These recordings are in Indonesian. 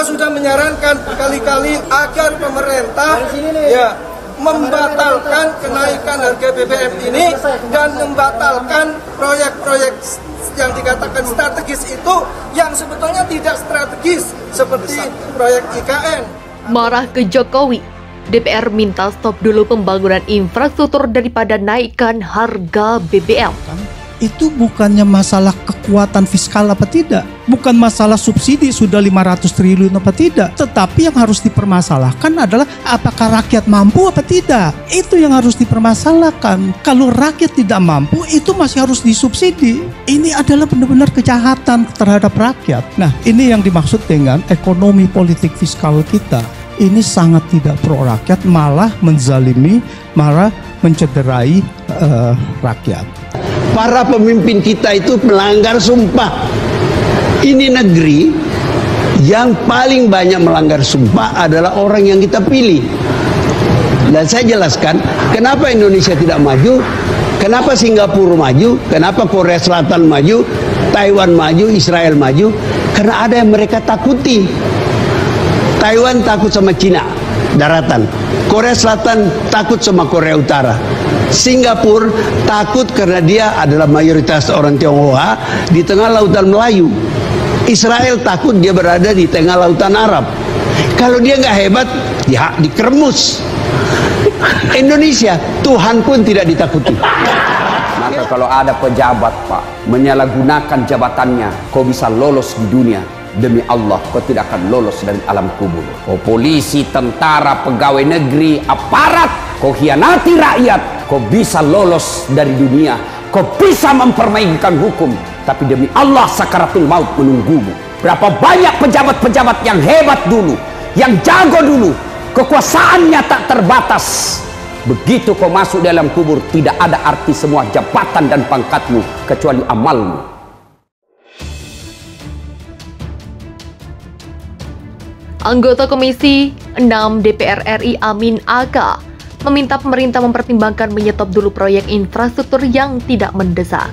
Saya sudah menyarankan berkali-kali agar pemerintah membatalkan kenaikan harga BBM ini dan membatalkan proyek-proyek yang dikatakan strategis itu yang sebetulnya tidak strategis seperti proyek IKN. Marah ke Jokowi, DPR minta stop dulu pembangunan infrastruktur daripada naikkan harga BBM. Itu bukannya masalah kekuatan fiskal apa tidak, bukan masalah subsidi sudah 500 triliun apa tidak, tetapi yang harus dipermasalahkan adalah apakah rakyat mampu apa tidak. Itu yang harus dipermasalahkan. Kalau rakyat tidak mampu, itu masih harus disubsidi. Ini adalah benar-benar kejahatan terhadap rakyat. Nah, ini yang dimaksud dengan ekonomi politik fiskal kita. Ini sangat tidak pro rakyat, malah menzalimi, malah mencederai rakyat. Para pemimpin kita itu melanggar sumpah. Ini negeri yang paling banyak melanggar sumpah adalah orang yang kita pilih. Dan saya jelaskan kenapa Indonesia tidak maju, kenapa Singapura maju, kenapa Korea Selatan maju, Taiwan maju, Israel maju. Karena ada yang mereka takuti. Taiwan takut sama Cina daratan, Korea Selatan takut sama Korea Utara, Singapura takut karena dia adalah mayoritas orang Tionghoa di tengah lautan Melayu, Israel takut dia berada di tengah lautan Arab. Kalau dia nggak hebat, ya dikeremus. Indonesia, Tuhan pun tidak ditakuti. Maka kalau ada pejabat, Pak, menyalahgunakan jabatannya, kau bisa lolos di dunia. Demi Allah, kau tidak akan lolos dari alam kubur. Kau polisi, tentara, pegawai negeri, aparat, kau hianati rakyat, kau bisa lolos dari dunia. Kau bisa mempermainkan hukum, tapi demi Allah sakaratul maut menunggumu. Berapa banyak pejabat-pejabat yang hebat dulu, yang jago dulu, kekuasaannya tak terbatas. Begitu kau masuk dalam kubur, tidak ada arti semua jabatan dan pangkatmu kecuali amalmu. Anggota Komisi 6 DPR RI Amin Aka meminta pemerintah mempertimbangkan menyetop dulu proyek infrastruktur yang tidak mendesak.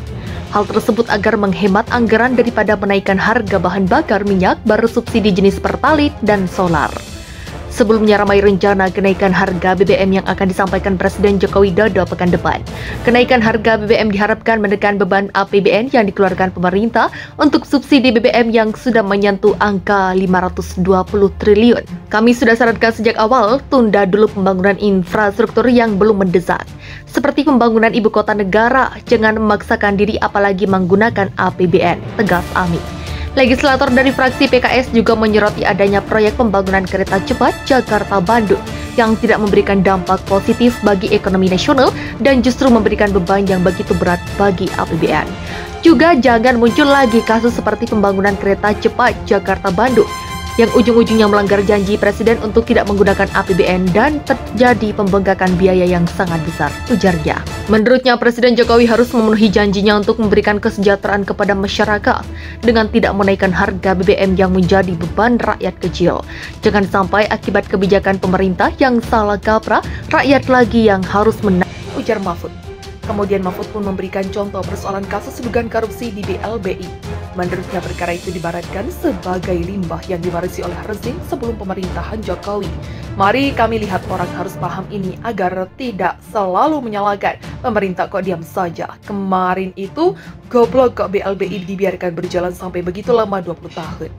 Hal tersebut agar menghemat anggaran daripada menaikkan harga bahan bakar minyak bersubsidi jenis Pertalite dan solar. Sebelumnya ramai rencana kenaikan harga BBM yang akan disampaikan Presiden Joko Widodo pekan depan. Kenaikan harga BBM diharapkan menekan beban APBN yang dikeluarkan pemerintah untuk subsidi BBM yang sudah menyentuh angka 520 triliun. Kami sudah sarankan sejak awal, tunda dulu pembangunan infrastruktur yang belum mendesak. Seperti pembangunan ibu kota negara, jangan memaksakan diri apalagi menggunakan APBN, tegas Amin. Legislator dari fraksi PKS juga menyoroti adanya proyek pembangunan kereta cepat Jakarta-Bandung yang tidak memberikan dampak positif bagi ekonomi nasional dan justru memberikan beban yang begitu berat bagi APBN. Juga jangan muncul lagi kasus seperti pembangunan kereta cepat Jakarta-Bandung yang ujung-ujungnya melanggar janji Presiden untuk tidak menggunakan APBN dan terjadi pembengkakan biaya yang sangat besar, ujarnya. Menurutnya, Presiden Jokowi harus memenuhi janjinya untuk memberikan kesejahteraan kepada masyarakat dengan tidak menaikkan harga BBM yang menjadi beban rakyat kecil. Jangan sampai akibat kebijakan pemerintah yang salah kaprah, rakyat lagi yang harus menang, ujar Mahfud. Kemudian Mahfud pun memberikan contoh persoalan kasus dugaan korupsi di BLBI. Menurutnya perkara itu dibaratkan sebagai limbah yang diwarisi oleh rezim sebelum pemerintahan Jokowi. Mari kami lihat orang harus paham ini agar tidak selalu menyalahkan pemerintah kok diam saja. Kemarin itu goblok kok BLBI dibiarkan berjalan sampai begitu lama 20 tahun.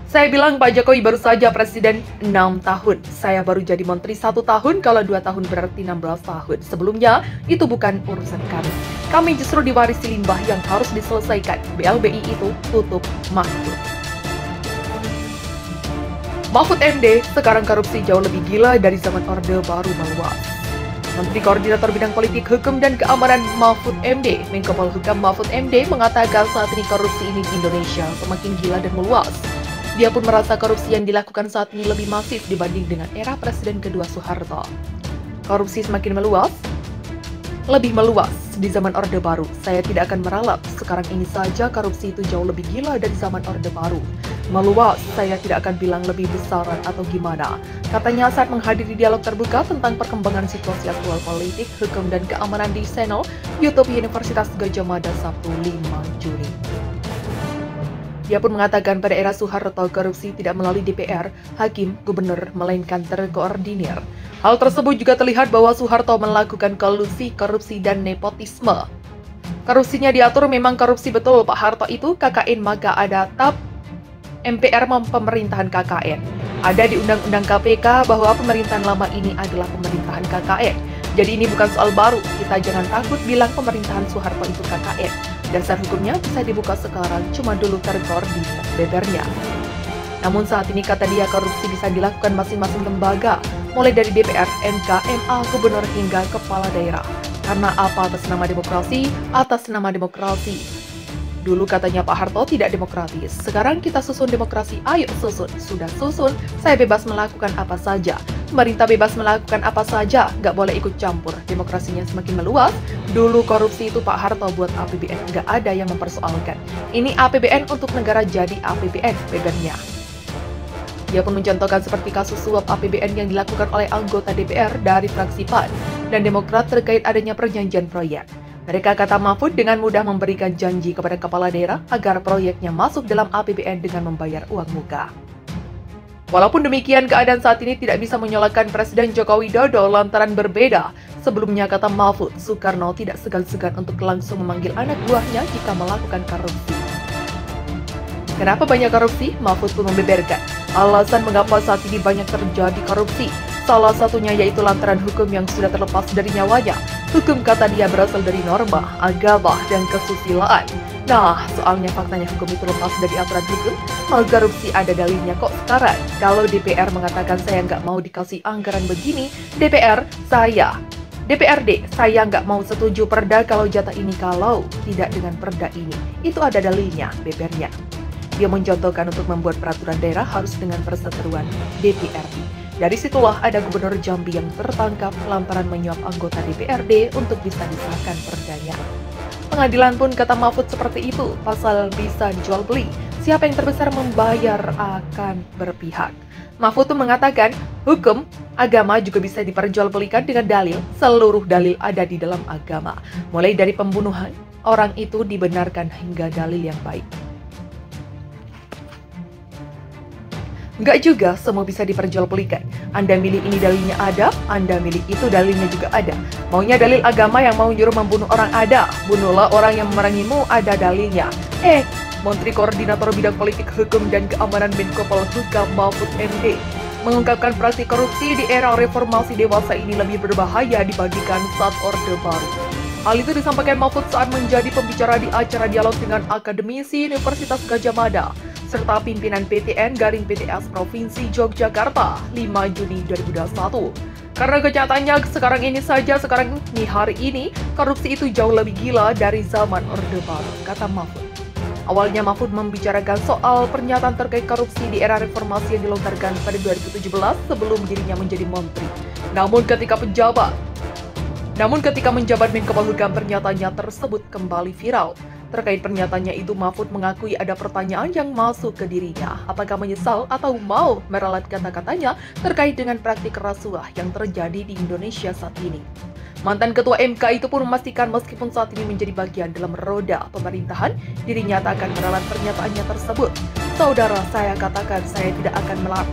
Saya bilang Pak Jokowi baru saja presiden 6 tahun. Saya baru jadi menteri 1 tahun, kalau 2 tahun berarti 16 tahun. Sebelumnya, itu bukan urusan kami. Kami justru diwarisi limbah yang harus diselesaikan. BLBI itu tutup Mahfud. Mahfud MD sekarang korupsi jauh lebih gila dari zaman Orde Baru meluas. Menteri Koordinator Bidang Politik, Hukum, dan Keamanan Mahfud MD, Menko Polhukam Mahfud MD mengatakan saat ini korupsi ini di Indonesia semakin gila dan meluas. Dia pun merasa korupsi yang dilakukan saat ini lebih masif dibanding dengan era Presiden kedua Soeharto. Korupsi semakin meluas, lebih meluas di zaman Orde Baru. Saya tidak akan meralat, sekarang ini saja korupsi itu jauh lebih gila dari zaman Orde Baru. Meluas, saya tidak akan bilang lebih besar atau gimana. Katanya saat menghadiri dialog terbuka tentang perkembangan situasi aktual politik, hukum, dan keamanan di channel YouTube Universitas Gadjah Mada Sabtu 5 Juni. Dia pun mengatakan pada era Soeharto korupsi tidak melalui DPR, hakim, gubernur, melainkan terkoordinir. Hal tersebut juga terlihat bahwa Soeharto melakukan kolusi, korupsi, dan nepotisme. Korupsinya diatur memang korupsi betul Pak Harto itu KKN, maka ada TAP MPR pemerintahan KKN. Ada di Undang-Undang KPK bahwa pemerintahan lama ini adalah pemerintahan KKN. Jadi ini bukan soal baru, kita jangan takut bilang pemerintahan Soeharto itu KKN. Dasar hukumnya bisa dibuka sekarang, cuma dulu terkoordinir, bebernya. Namun saat ini kata dia korupsi bisa dilakukan masing-masing lembaga, mulai dari DPR, MK, MA, gubernur hingga kepala daerah. Karena apa? Atas nama demokrasi, atas nama demokrasi. Dulu katanya Pak Harto tidak demokratis, sekarang kita susun demokrasi, ayo susun. Sudah susun, saya bebas melakukan apa saja. Pemerintah bebas melakukan apa saja, nggak boleh ikut campur. Demokrasinya semakin meluas. Dulu korupsi itu Pak Harto buat APBN, nggak ada yang mempersoalkan. Ini APBN untuk negara jadi APBN, bebannya. Dia pun mencontohkan seperti kasus suap APBN yang dilakukan oleh anggota DPR dari fraksi PAN dan Demokrat terkait adanya perjanjian proyek. Mereka kata Mahfud dengan mudah memberikan janji kepada kepala daerah agar proyeknya masuk dalam APBN dengan membayar uang muka. Walaupun demikian, keadaan saat ini tidak bisa menyalahkan Presiden Joko Widodo lantaran berbeda. Sebelumnya kata Mahfud, Soekarno tidak segan-segan untuk langsung memanggil anak buahnya jika melakukan korupsi. Kenapa banyak korupsi? Mahfud pun membeberkan alasan mengapa saat ini banyak terjadi korupsi. Salah satunya yaitu lantaran hukum yang sudah terlepas dari nyawanya. Hukum kata dia berasal dari norma, agama, dan kesusilaan. Nah, soalnya faktanya hukum itu lepas dari aturan hukum, mal korupsi ada dalilnya kok sekarang. Kalau DPR mengatakan saya nggak mau dikasih anggaran begini, DPRD, saya nggak mau setuju perda kalau jatah ini kalau tidak dengan perda ini. Itu ada dalilnya, bebernya. Dia mencontohkan untuk membuat peraturan daerah harus dengan perseteruan DPRD. Dari situlah ada Gubernur Jambi yang tertangkap lantaran menyuap anggota DPRD untuk bisa disahkan perdanya. Pengadilan pun kata Mahfud seperti itu, pasal bisa dijual beli. Siapa yang terbesar membayar akan berpihak. Mahfud pun mengatakan, hukum, agama juga bisa diperjualbelikan dengan dalil. Seluruh dalil ada di dalam agama. Mulai dari pembunuhan, orang itu dibenarkan hingga dalil yang baik. Enggak juga, semua bisa diperjualbelikan. Anda milih ini dalilnya ada, Anda milih itu dalilnya juga ada. Maunya dalil agama yang mau nyuruh membunuh orang ada, bunuhlah orang yang memerangimu ada dalilnya. Menteri Koordinator Bidang Politik Hukum dan Keamanan Menko Polhukam Mahfud MD mengungkapkan praktik korupsi di era reformasi dewasa ini lebih berbahaya dibandingkan saat Orde Baru. Hal itu disampaikan Mahfud saat menjadi pembicara di acara dialog dengan akademisi Universitas Gadjah Mada serta pimpinan PTN Garing PTS Provinsi Yogyakarta 5 Juni 2021. Karena kenyataannya sekarang ini hari ini, korupsi itu jauh lebih gila dari zaman Orde Baru, kata Mahfud. Awalnya Mahfud membicarakan soal pernyataan terkait korupsi di era reformasi yang dilontarkan pada 2017 sebelum dirinya menjadi menteri. Namun ketika menjabat Menko Polhukam, pernyataannya tersebut kembali viral. Terkait pernyataannya itu, Mahfud mengakui ada pertanyaan yang masuk ke dirinya. Apakah menyesal atau mau meralat kata-katanya terkait dengan praktik rasuah yang terjadi di Indonesia saat ini. Mantan Ketua MK itu pun memastikan meskipun saat ini menjadi bagian dalam roda pemerintahan, dirinya tak akan meralat pernyataannya tersebut. Saudara saya katakan saya tidak akan meralat.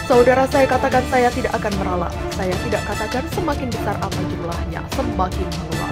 Saya tidak akan meralat. Saya tidak katakan semakin besar apa jumlahnya, semakin meluas.